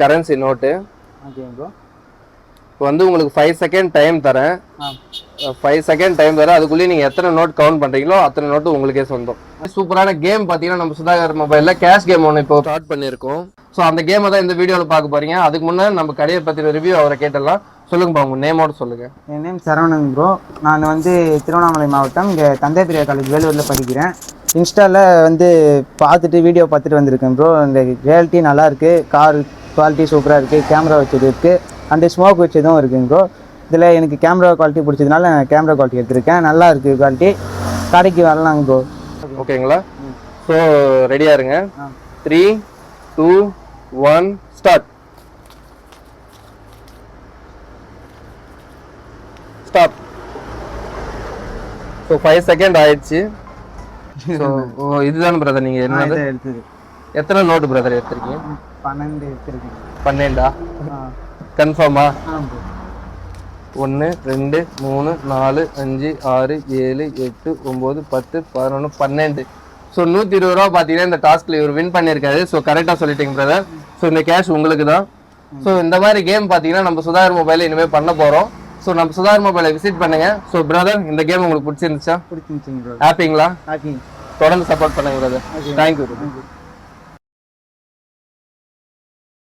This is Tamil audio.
Currency note. Okay bro. இப்போ வந்து உங்களுக்கு 5 செகண்ட் டைம் தரேன். 5 செகண்ட் டைம் தரேன். அதுக்குள்ளேயே நீங்கள் எத்தனை நோட் கவுண்ட் பண்ணுறீங்களோ அத்தனை நோட்டு உங்களுக்கே சொந்தம். சூப்பரான கேம் பார்த்தீங்கன்னா நம்ம சுதாகர் மொபைலில் கேஷ் கேம் ஒன்று இப்போ ஸ்டார்ட் பண்ணியிருக்கோம். ஸோ அந்த கேமை தான் இந்த வீடியோவில் பார்க்க போகிறீங்க. அதுக்கு முன்னாடி நம்ம கடையை பற்றின ரிவ்யூ அவரை கேட்டலாம். சொல்லுங்கப்பா, உங்கள் நேமோட சொல்லுங்கள். என் நேம் சரவணன் ப்ரோ. நான் வந்து திருவண்ணாமலை மாவட்டம், இங்கே தந்தை பெரியார் காலேஜ் வேலூரில் படிக்கிறேன். இன்ஸ்டாவில் வந்து பார்த்துட்டு வீடியோ பார்த்துட்டு வந்திருக்கேன் ப்ரோ. இந்த ரியாலிட்டி நல்லாயிருக்கு, கார் குவாலிட்டி சூப்பராக இருக்குது, கேமரா வச்சது இருக்குது, அண்டு ஸ்மோக் வச்சதும் இருக்குங்க ப்ரோ. இதில் எனக்கு கேமரா குவாலிட்டி பிடிச்சதுனால நான் கேமரா குவாலிட்டி எடுத்திருக்கேன். நல்லா இருக்குது குவாலிட்டி. கடைக்கு வரலாங்க ப்ரோ. ஓகேங்களா? ஸோ ரெடியாக இருங்க. 3, 2, 1 ஸ்டார்ட். ஸ்டாப். ஸோ 5 செகண்ட் ஆயிடுச்சு. ஸோ இதுதான் பிரதர், நீங்கள் என்னது எடுத்தது? எத்தனை நோட்டு பிரதர் எடுத்திருக்கீங்க? 12 எடுத்திருக்கேன். 12ஆ? கன்ஃபார்மா? 1 2 3 4 5 6 7 8 9 10 11 12. ஸோ 120 ரூபா பார்த்தீங்கன்னா இந்த டாஸ்க்ல இவர் வின் பண்ணியிருக்காரு. ஸோ கரெக்டாக சொல்லிட்டீங்க பிரதர். ஸோ இந்த கேஷ் உங்களுக்கு தான். ஸோ இந்த மாதிரி கேம் பார்த்தீங்கன்னா நம்ம சுதாகர் மொபைலில் இனிமேல் பண்ண போகிறோம். ஸோ நம்ம சுதாகர் மொபைலை விசிட் பண்ணுங்க. ஸோ பிரதர், இந்த கேம் உங்களுக்கு பிடிச்சிருந்துச்சா? பிடிச்சிருந்துச்சுங்க ப்ரோ. ஹாப்பிங்களா? ஹாப்பி. தொடர்ந்து சப்போர்ட் பண்ணுங்க பிரதர். தேங்க்யூ.